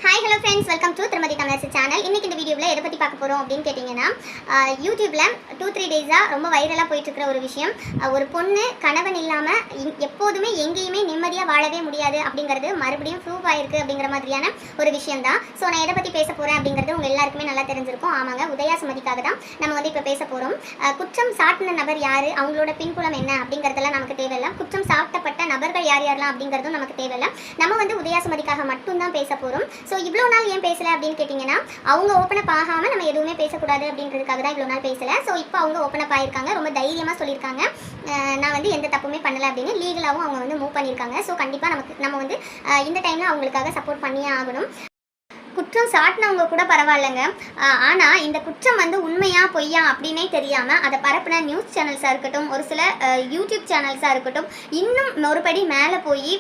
Hi hello friends, welcome to திருமதி Tamilarasi channel. இன்றைக்கி இந்த வீடியோவில் எதை பற்றி பார்க்க போகிறோம் அப்படின்னு கேட்டிங்கன்னா, யூடியூப்பில் 2-3 டேஸாக ரொம்ப வைரலாக போயிட்டுருக்கிற ஒரு விஷயம். ஒரு பொண்ணு கணவன் இல்லாமல் எப்போதுமே எங்கேயுமே நிம்மதியாக வாழவே முடியாது அப்படிங்கிறது மறுபடியும் ப்ரூவ் ஆகிருக்கு அப்படிங்கிற மாதிரியான ஒரு விஷயம் தான். ஸோ நான் எதை பற்றி பேச போகிறேன் அப்படிங்கிறது உங்கள் எல்லாருக்குமே நல்லா தெரிஞ்சிருக்கும். ஆமாங்க, உதயா சுமதிக்காக தான் நம்ம இப்போ பேச போகிறோம். குற்றம் சாட்டின நபர் யார், அவங்களோட பின்புலம் என்ன அப்படிங்கிறதெல்லாம் நமக்கு தேவையில்லை. குற்றம் சாட்டப்பட்ட நபர்கள் யார் யாரெல்லாம் அப்படிங்கிறதும் நமக்கு தேவையில்லை. நம்ம உதயா சுமதிக்காக மட்டும்தான் பேச போகிறோம். ஸோ இவ்வளோ நாள் ஏன் பேசலை அப்படின்னு கேட்டிங்கன்னா, அவங்க ஓப்பன் அப் ஆகாமல் நம்ம எதுவுமே பேசக்கூடாது அப்படின்றதுக்காக தான் இவ்வளோ நாள் பேசலை. ஸோ இப்போ அவங்க ஓப்பன் அப் ஆகியிருக்காங்க, ரொம்ப தைரியமாக சொல்லியிருக்காங்க. நான் எந்த தப்புமே பண்ணலை அப்படின்னு லீகலாகவும் அவங்க மூவ் பண்ணியிருக்காங்க. ஸோ கண்டிப்பாக நம்ம இந்த டைமில் அவங்களுக்காக சப்போர்ட் பண்ணியே ஆகணும். குற்றம் சாட்டினவங்க கூட பரவாயில்லைங்க, ஆனால் இந்த குற்றம் உண்மையா பொய்யா அப்படின்னே தெரியாமல் அதை பரப்புன நியூஸ் சேனல்ஸாக இருக்கட்டும், ஒரு சில யூடியூப் சேனல்ஸாக இருக்கட்டும், இன்னும் ஒருபடி மேலே போய்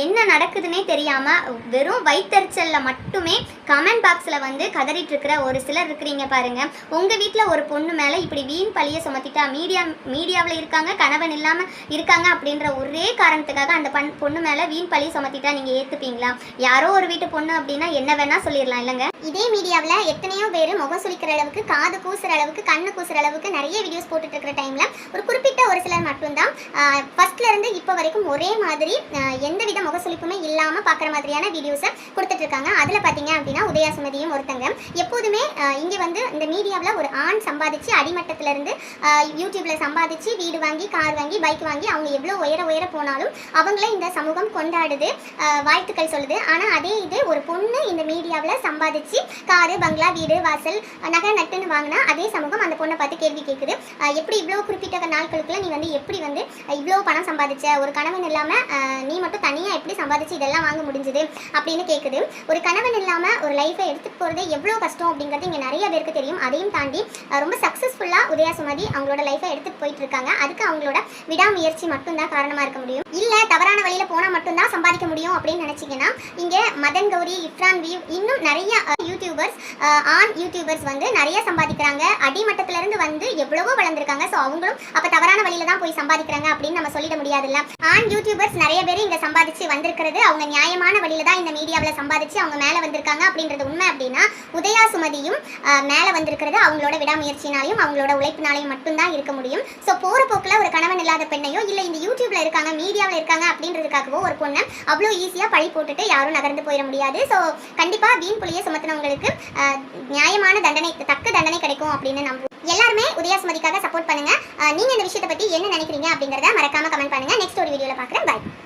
என்ன நடக்குதுன்னே தெரியாமல் வெறும் வயிற்றறிச்சலில் மட்டுமே கமெண்ட் பாக்ஸில் கதறிட்டு இருக்கிற ஒரு சிலர் இருக்கிறீங்க பாருங்கள். உங்கள் வீட்டில் ஒரு பொண்ணு மேலே இப்படி வீண் பழியை சுமத்திட்டா மீடியாவில் இருக்காங்க, கணவன் இல்லாமல் இருக்காங்க அப்படின்ற ஒரே காரணத்துக்காக அந்த பொண்ணு மேலே வீண் பழி சுமத்திட்டா நீங்கள் ஏற்றுப்பீங்களா? யாரோ ஒரு வீட்டு பொண்ணு அப்படின்னா என்ன வேணால் சொல்லி இல்லைங்க. இதே மீடியாவில் எத்தனையோ பேர் முகம் சுளிக்கிற அளவுக்கு, காது கூசுற அளவுக்கு, கண்ணு கூசுற அளவுக்கு நிறைய வீடியோஸ் போட்டுட்டு இருக்கிற டைமில் ஒரு குறிப்பிட்ட ஒரு சிலர் மட்டும்தான் ஃபர்ஸ்ட்ல இருந்து இப்போ வரைக்கும் ஒரே மாதிரி எந்தவித முகசுளிப்புமே இல்லாமல் பார்க்குற மாதிரியான வீடியோஸை கொடுத்துட்டு இருக்காங்க. அதில் பார்த்தீங்க அப்படின்னா உதயா சுமதியும் ஒருத்தங்க. எப்போதுமே இங்கே இந்த மீடியாவில் ஒரு ஆண் சம்பாதிச்சு அடிமட்டத்திலிருந்து யூடியூப்ல சம்பாதிச்சு வீடு வாங்கி, கார் வாங்கி, பைக் வாங்கி அவங்க எவ்வளோ உயர போனாலும் அவங்கள இந்த சமூகம் கொண்டாடுது, வாழ்த்துக்கள் சொல்லுது. ஆனால் அதே இது ஒரு பொண்ணு இந்த மீடியாவில் சம்பாதிச்சு காரு, பங்களா, வீடு, வாசல், நகை நட்டுன்னு வாங்கினா அதே சமூகம் அந்த பொண்ணை பார்த்து கேள்வி கேட்குது. எப்படி இவ்வளோ குறிப்பிட்ட நாட்களுக்குள்ள நீ எப்படி இவ்வளோ பணம் சம்பாதிச்ச, ஒரு கணவன் இல்லாமல் நீ மட்டும் தனியாக எப்படி சம்பாதிச்சு இதெல்லாம் வாங்க முடிஞ்சுது அப்படின்னு கேட்குது. ஒரு கணவன் இல்லாமல் ஒரு லைஃப்பை எடுத்துகிட்டு போகிறதே எவ்வளோ கஷ்டம் அப்படிங்கிறது இங்கே நிறைய பேருக்கு தெரியும். அதையும் தாண்டி ரொம்ப சக்ஸஸ்ஃபுல்லாக உதயா சுமதி அவங்களோட லைஃப்பை எடுத்துகிட்டு போயிட்டு இருக்காங்க. அதுக்கு அவங்களோட விடாமுயற்சி மட்டும்தான் காரணமாக இருக்க முடியும். இல்லை தவறான வழியில் போனால் மட்டும்தான் சம்பாதிக்க முடியும் அப்படின்னு நினச்சிங்கன்னா, இங்கே மதன் கௌரி, இஃப்ரான் வியூ, இன்னும் நிறைய யூடியூபர்ஸ், ஆண் யூடியூபர்ஸ் நிறைய சம்பாதிக்கிறாங்க. அடிமட்டத்திலிருந்து எவ்வளவோ வளர்ந்துருக்காங்க. ஸோ அவங்களும் அப்போ தவறான வழியில தான் போய் சம்பாதிக்கிறாங்க அப்படின்னு நம்ம சொல்லிட முடியாதுல்ல. ஆண் யூடியூபர்ஸ் நிறைய பேர் இங்கே சம்பாதிச்சு வந்திருக்கிறது அவங்க நியாயமான வழியில தான் இந்த மீடியாவில் சம்பாதிச்சு அவங்க மேலே வந்திருக்காங்க அப்படின்றது உண்மை. அப்படின்னா உதயா சுமதியும் மேலே வந்திருக்கிறது அவங்களோட விடாமுயற்சினாலையும் அவங்களோட உழைப்பினாலையும் மட்டும்தான் இருக்க முடியும். ஸோ போகிற போக்கில் ஒரு கணவன் இல்லாத பெண்ணையோ இல்லை இந்த யூடியூப்ல இருக்காங்க, மீடியாவில் இருக்காங்க அப்படின்றதுக்காகவோ ஒரு பொண்ணை அவ்வளோ ஈஸியாக பழி போட்டுட்டு யாரும் நகர்ந்து போயிட முடியாது. ஸோ கண்டிப்பாக வீண் புலியை சுமத்தினவங்களுக்கு நியாயமான தண்டனை, தக்க தண்டனை கிடைக்கும் அப்படின்னு நம்புவோம். எல்லாருமே உதயா சுமதிக்காக சப்போர்ட் பண்ணுங்க. நீங்க இந்த விஷயத்தை பத்தி என்ன நினைக்கிறீங்க அப்படிங்கறத மறக்காம கமெண்ட் பண்ணுங்க. நெக்ஸ்ட் ஒரு வீடியோல பார்க்குறேன். பை.